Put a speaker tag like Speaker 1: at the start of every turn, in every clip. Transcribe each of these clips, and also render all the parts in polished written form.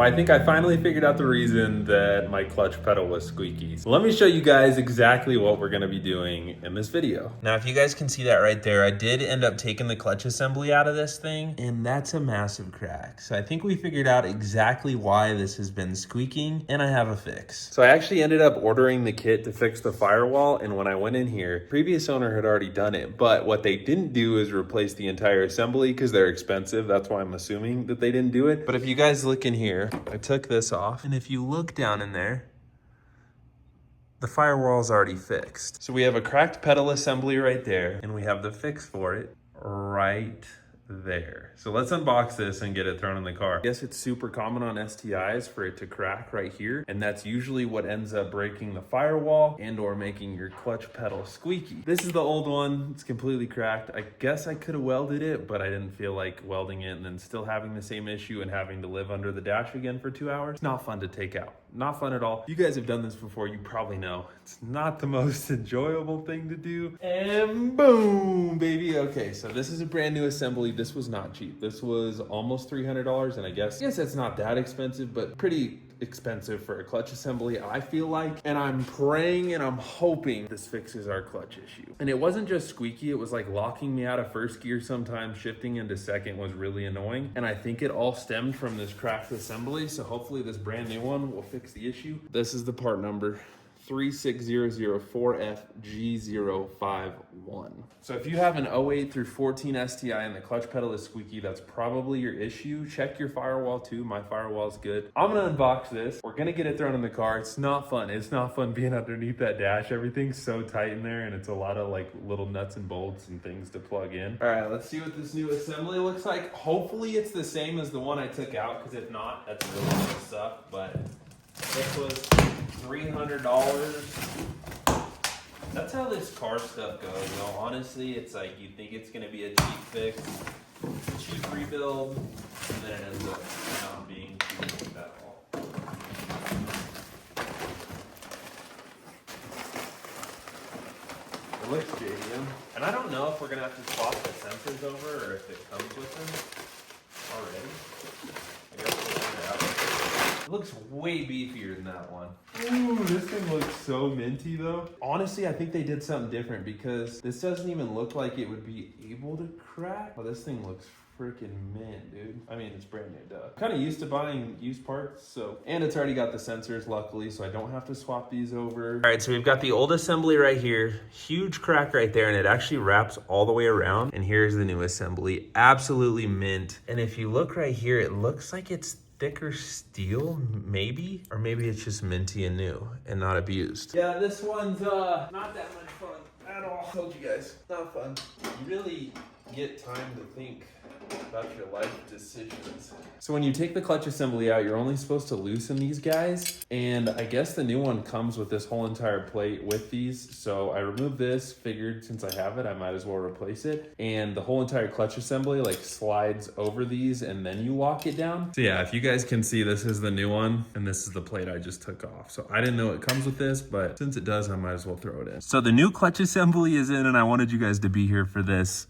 Speaker 1: Well, I think I finally figured out the reason that my clutch pedal was squeaky. So let me show you guys exactly what we're gonna be doing in this video. Now, if you guys can see that right there, I did end up taking the clutch assembly out of this thing, and that's a massive crack. So I think we figured out exactly why this has been squeaking, and I have a fix. So I actually ended up ordering the kit to fix the firewall, and when I went in here, previous owner had already done it, but what they didn't do is replace the entire assembly because they're expensive. That's why I'm assuming that they didn't do it. But if you guys look in here, I took this off, and if you look down in there, the firewall's already fixed. So we have a cracked pedal assembly right there, and we have the fix for it right there. So let's unbox this and get it thrown in the car. I guess it's super common on STIs for it to crack right here, and that's usually what ends up breaking the firewall and or making your clutch pedal squeaky. This is the old one. It's completely cracked. I guess I could have welded it, but I didn't feel like welding it and then still having the same issue and having to live under the dash again for 2 hours. Not fun to take out. Not fun at all. You guys have done this before, you probably know. It's not the most enjoyable thing to do. And boom, baby. Okay, so this is a brand new assembly. This was not cheap. This was almost $300, and I guess that's not that expensive, but pretty expensive for a clutch assembly, I feel like. And I'm praying and I'm hoping this fixes our clutch issue. And it wasn't just squeaky, it was like locking me out of first gear sometimes, shifting into second was really annoying. And I think it all stemmed from this cracked assembly, so hopefully this brand new one will fix the issue. This is the part number. 36004FG051. So if you have an 08 through 14 STI and the clutch pedal is squeaky, that's probably your issue. Check your firewall too. My firewall's good. I'm gonna unbox this. We're gonna get it thrown in the car. It's not fun. It's not fun being underneath that dash. Everything's so tight in there, and it's a lot of like little nuts and bolts and things to plug in. All right, let's see what this new assembly looks like. Hopefully it's the same as the one I took out, because if not, that's really messed up. But this was $300. That's how this car stuff goes, you know. Honestly, it's like you think it's gonna be a cheap fix, cheap rebuild, and then it ends up not being cheap at all. It looks JDM. And I don't know if we're gonna have to swap the sensors over or if it comes with them already. I guess we'll find out. It looks way beefier than that one. Ooh, this thing looks so minty though. Honestly, I think they did something different because this doesn't even look like it would be able to crack. Oh, this thing looks freaking mint, dude. I mean, it's brand new, duh. I'm kind of used to buying used parts, so. And it's already got the sensors, luckily, so I don't have to swap these over. All right, so we've got the old assembly right here. Huge crack right there, and it actually wraps all the way around. And here's the new assembly. Absolutely mint. And if you look right here, it looks like it's thicker steel, maybe? Or maybe it's just minty and new and not abused. Yeah, this one's not that much fun at all. I told you guys, not fun. You really get time to think about your life decisions. So when you take the clutch assembly out, you're only supposed to loosen these guys. And I guess the new one comes with this whole entire plate with these. So I removed this, figured since I have it, I might as well replace it. And the whole entire clutch assembly like slides over these and then you lock it down. So yeah, if you guys can see, this is the new one and this is the plate I just took off. So I didn't know it comes with this, but since it does, I might as well throw it in. So the new clutch assembly is in and I wanted you guys to be here for this.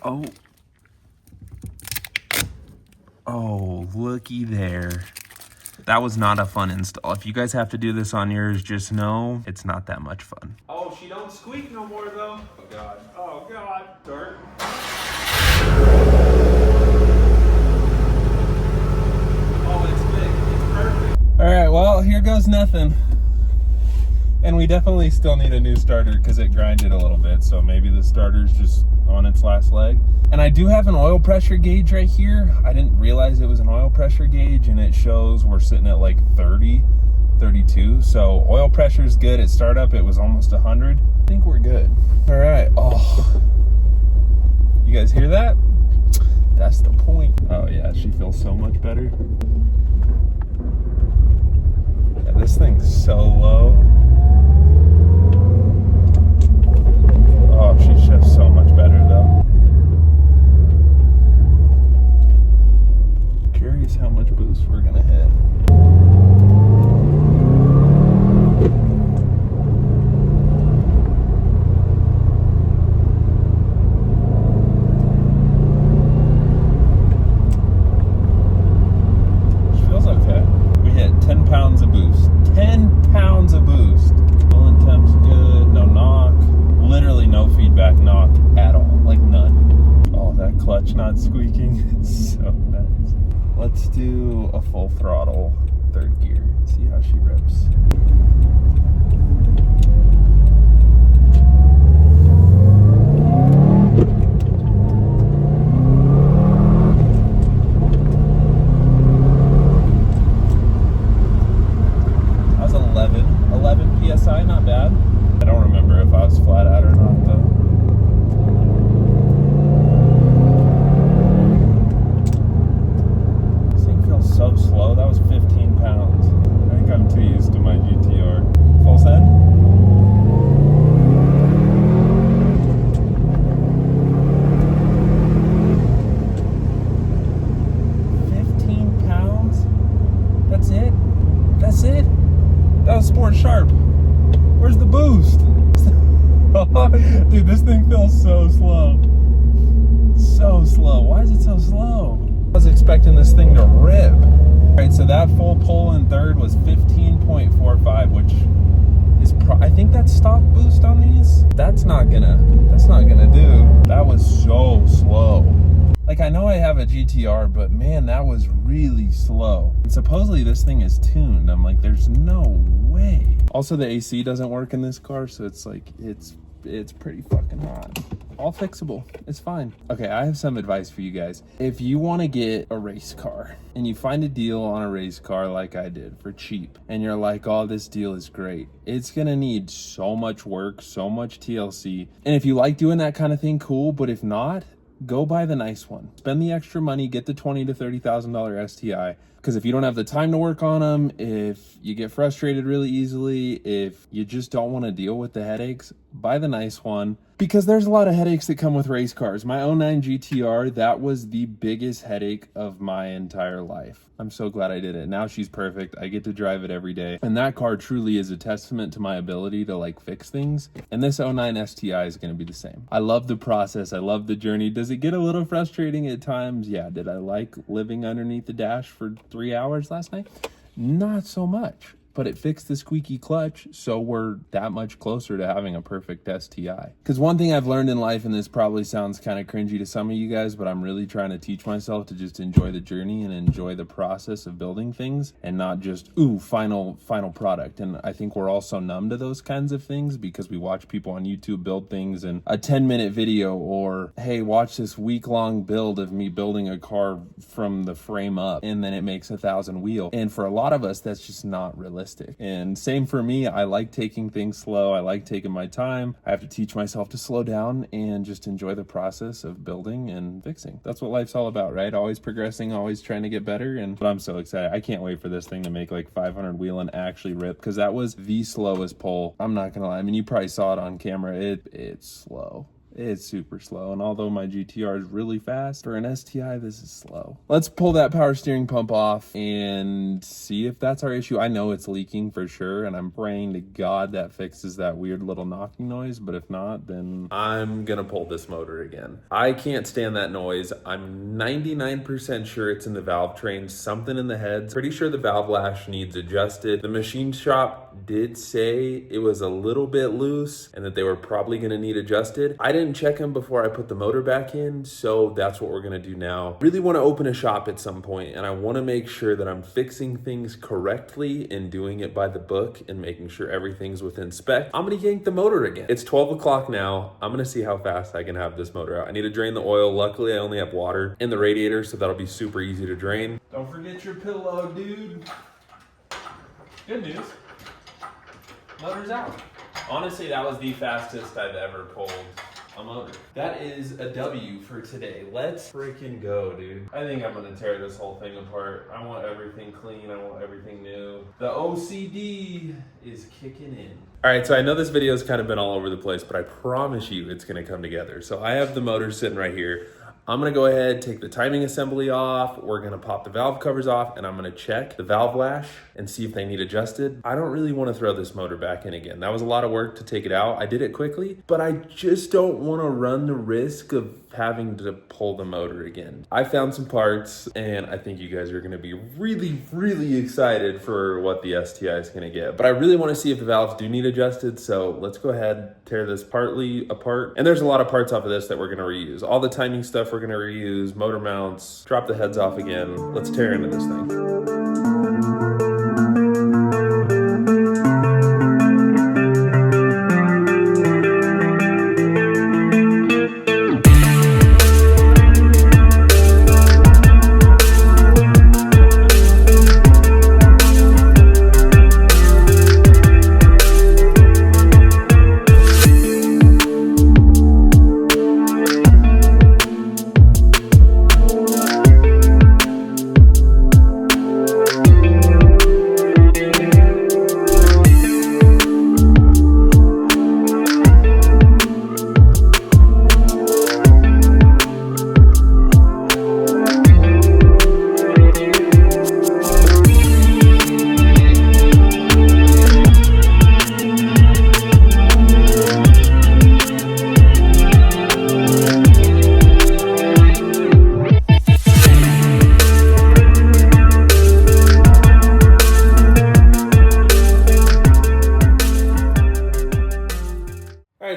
Speaker 1: Oh, looky there. That was not a fun install. If you guys have to do this on yours, just know it's not that much fun. Oh, she don't squeak no more though. Oh God. Oh God. Dirt. Oh, it's big. It's perfect. All right, well, here goes nothing. And we definitely still need a new starter because it grinded a little bit. So maybe the starter's just on its last leg. And I do have an oil pressure gauge right here. I didn't realize it was an oil pressure gauge, and it shows we're sitting at like 30, 32. So oil pressure is good. At startup, it was almost 100. I think we're good. All right. Oh, you guys hear that? That's the point. Oh yeah, she feels so much better. Yeah, this thing's so low. Oh, she shifts so much better though. Curious how much boost we're gonna hit. Let's do a full throttle third gear. See how she rips. That was 11 PSI, not bad. I don't remember if I was flat out or not though. So slow. That was 15 pounds. I think I'm too used to my GTR. Full send? That's it? That's it? That was Sport Sharp. Where's the boost? Dude, this thing feels so slow. So slow. Why is it so slow? I was expecting this thing to rip. All right, so that full pull in third was 15.45, which is I think that's stock boost on these. That's not gonna do. That was so slow. Like, I know I have a GTR, but man, that was really slow. And supposedly this thing is tuned. I'm like, there's no way. Also, the AC doesn't work in this car, so it's like, it's pretty fucking hot. All fixable. It's fine. Okay, I have some advice for you guys. If you want to get a race car and you find a deal on a race car like I did for cheap, and you're like, oh, this deal is great, it's gonna need so much work, so much TLC. And if you like doing that kind of thing, cool. But if not, go buy the nice one. Spend the extra money, get the $20,000 to $30,000 STI. Because if you don't have the time to work on them, if you get frustrated really easily, if you just don't want to deal with the headaches, buy the nice one. Because there's a lot of headaches that come with race cars. My '09 GTR, that was the biggest headache of my entire life. I'm so glad I did it. Now she's perfect. I get to drive it every day. And that car truly is a testament to my ability to like fix things. And this '09 STI is going to be the same. I love the process. I love the journey. Does it get a little frustrating at times? Yeah. Did I like living underneath the dash for 3 hours last night? Not so much. But it fixed the squeaky clutch, so we're that much closer to having a perfect STI. Because one thing I've learned in life, and this probably sounds kind of cringy to some of you guys, but I'm really trying to teach myself to just enjoy the journey and enjoy the process of building things and not just, ooh, final product. And I think we're all so numb to those kinds of things because we watch people on YouTube build things in a 10-minute video, or, hey, watch this week-long build of me building a car from the frame up, and then it makes 1,000 wheel. And for a lot of us, that's just not realistic. And same for me. I like taking things slow. I like taking my time. I have to teach myself to slow down and just enjoy the process of building and fixing. That's what life's all about, right? Always progressing, always trying to get better. But I'm so excited. I can't wait for this thing to make like 500 wheel and actually rip, because that was the slowest pull. I'm not gonna lie. I mean, you probably saw it on camera. It's slow. It's super slow, and although my GTR is really fast, for an STI, this is slow. Let's pull that power steering pump off and see if that's our issue. I know it's leaking for sure, and I'm praying to God that fixes that weird little knocking noise, but if not, then I'm gonna pull this motor again. I can't stand that noise. I'm 99% sure it's in the valve train, something in the heads. Pretty sure the valve lash needs adjusted. The machine shop did say it was a little bit loose and that they were probably gonna need adjusted. I didn't check them before I put the motor back in, so that's what we're gonna do now. Really wanna open a shop at some point, and I wanna make sure that I'm fixing things correctly and doing it by the book and making sure everything's within spec. I'm gonna yank the motor again. It's 12 o'clock now. I'm gonna see how fast I can have this motor out. I need to drain the oil. Luckily, I only have water in the radiator, so that'll be super easy to drain. Don't forget your pillow, dude. Good news. Motor's out. Honestly, that was the fastest I've ever pulled a motor. That is a W for today. Let's freaking go, dude. I think I'm gonna tear this whole thing apart. I want everything clean. I want everything new. The OCD is kicking in. All right, so I know this video's kind of been all over the place, but I promise you it's gonna come together. So I have the motor sitting right here. I'm gonna go ahead, take the timing assembly off, we're gonna pop the valve covers off, and I'm gonna check the valve lash and see if they need adjusted. I don't really wanna throw this motor back in again. That was a lot of work to take it out. I did it quickly, but I just don't wanna run the risk of having to pull the motor again. I found some parts, and I think you guys are gonna be really, really excited for what the STI is gonna get. But I really wanna see if the valves do need adjusted, so let's go ahead, tear this partly apart. And there's a lot of parts off of this that we're gonna reuse. All the timing stuff we're gonna reuse, motor mounts, drop the heads off again. Let's tear into this thing.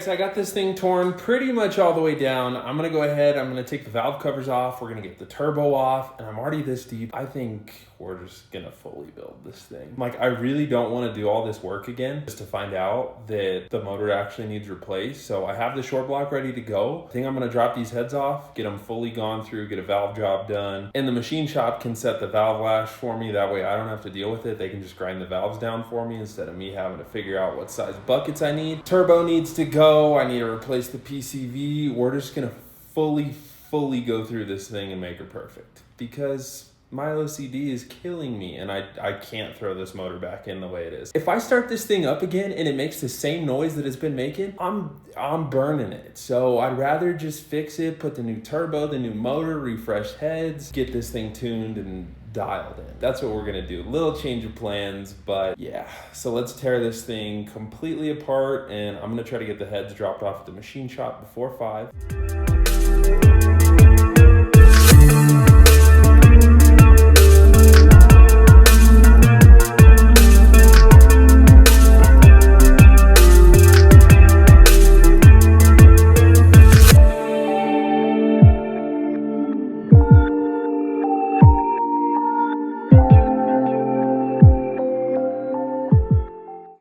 Speaker 1: So I got this thing torn pretty much all the way down. I'm gonna go ahead, I'm gonna take the valve covers off, we're gonna get the turbo off, and I'm already this deep. I think we're just gonna fully build this thing. Like, I really don't wanna do all this work again just to find out that the motor actually needs replaced. So I have the short block ready to go. I think I'm gonna drop these heads off, get them fully gone through, get a valve job done. And the machine shop can set the valve lash for me. That way I don't have to deal with it. They can just grind the valves down for me instead of me having to figure out what size buckets I need. Turbo needs to go. I need to replace the PCV. We're just gonna fully go through this thing and make her perfect, because my OCD is killing me and I can't throw this motor back in the way it is. If I start this thing up again and it makes the same noise that it's been making, I'm burning it. So I'd rather just fix it, put the new turbo, the new motor, refresh heads, get this thing tuned and dialed in. That's what we're gonna do. Little change of plans, but yeah. So let's tear this thing completely apart, and I'm gonna try to get the heads dropped off at the machine shop before 5.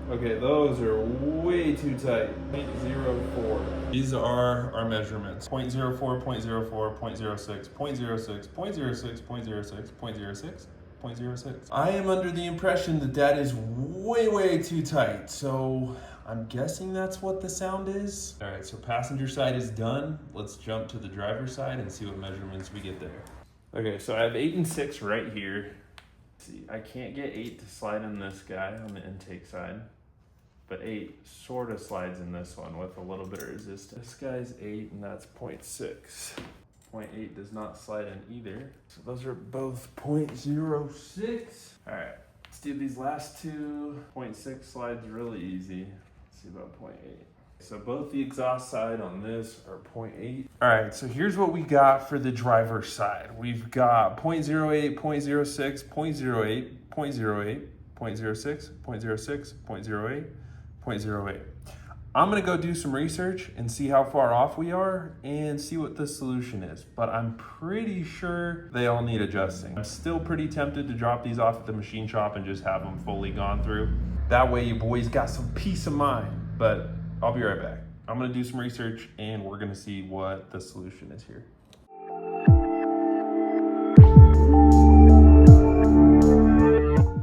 Speaker 1: Okay, those are way too tight. 0.04. These are our measurements. 0.04, 0.04, 0.06, 0.06, 0.06, 0.06, 0.06, 0.06. I am under the impression that that is way too tight. So I'm guessing that's what the sound is. All right, so passenger side is done. Let's jump to the driver's side and see what measurements we get there. Okay, so I have 8 and 6 right here. Let's see, I can't get 8 to slide in this guy on the intake side, but 8 sort of slides in this one with a little bit of resistance. This guy's 8 and that's 0.6. 0.8 does not slide in either. So those are both 0.06. All right, let's do these last two. 0.6 slides really easy. Let's see about 0.8. So both the exhaust side on this are 0.8. All right, so here's what we got for the driver's side. We've got 0.08, 0.06, 0.08, 0.08, 0.06, 0.06, 0.08, 0.08. I'm gonna go do some research and see how far off we are and see what the solution is, but I'm pretty sure they all need adjusting. I'm still pretty tempted to drop these off at the machine shop and just have them fully gone through. That way you boys got some peace of mind, but I'll be right back. I'm gonna do some research and we're gonna see what the solution is here.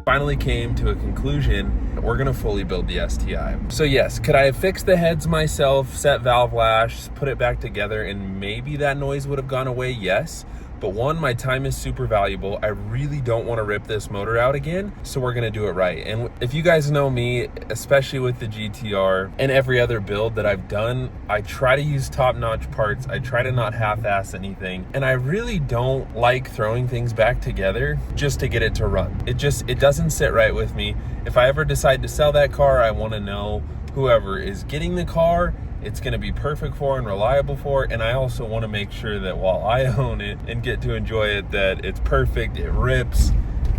Speaker 1: Finally came to a conclusion. We're gonna fully build the STI. So yes, could I have fixed the heads myself, set valve lash, put it back together, and maybe that noise would have gone away? Yes. But one, my time is super valuable. I really don't want to rip this motor out again, so we're gonna do it right. And if you guys know me, especially with the GTR and every other build that I've done, I try to use top-notch parts. I try to not half-ass anything. And I really don't like throwing things back together just to get it to run. It doesn't sit right with me. If I ever decide to sell that car, I want to know whoever is getting the car, it's going to be perfect for and reliable for, and I also want to make sure that while I own it and get to enjoy it, that it's perfect, it rips,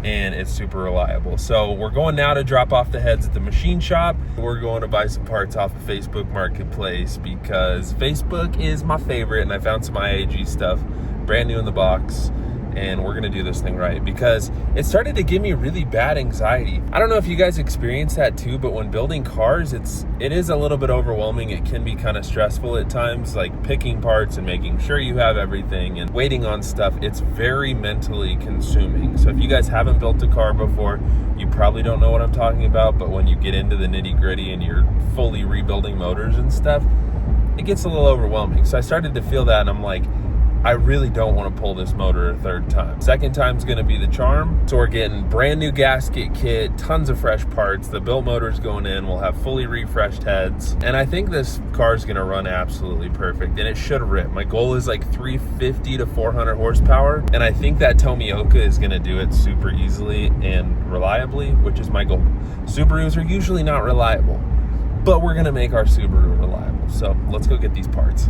Speaker 1: and it's super reliable. So we're going now to drop off the heads at the machine shop. We're going to buy some parts off of Facebook Marketplace because Facebook is my favorite, and I found some IAG stuff brand new in the box, and we're gonna do this thing right because it started to give me really bad anxiety. I don't know if you guys experience that too, but when building cars, it is a little bit overwhelming. It can be kind of stressful at times, like picking parts and making sure you have everything and waiting on stuff. It's very mentally consuming. So if you guys haven't built a car before, you probably don't know what I'm talking about, but when you get into the nitty-gritty and you're fully rebuilding motors and stuff, it gets a little overwhelming. So I started to feel that, and I'm like, I really don't want to pull this motor a third time. Second time's gonna be the charm. So we're getting brand new gasket kit, tons of fresh parts. The built motor's going in. We'll have fully refreshed heads. And I think this car's gonna run absolutely perfect, and it should rip. My goal is like 350 to 400 horsepower. And I think that Tomioka is gonna do it super easily and reliably, which is my goal. Subarus are usually not reliable, but we're gonna make our Subaru reliable. So let's go get these parts.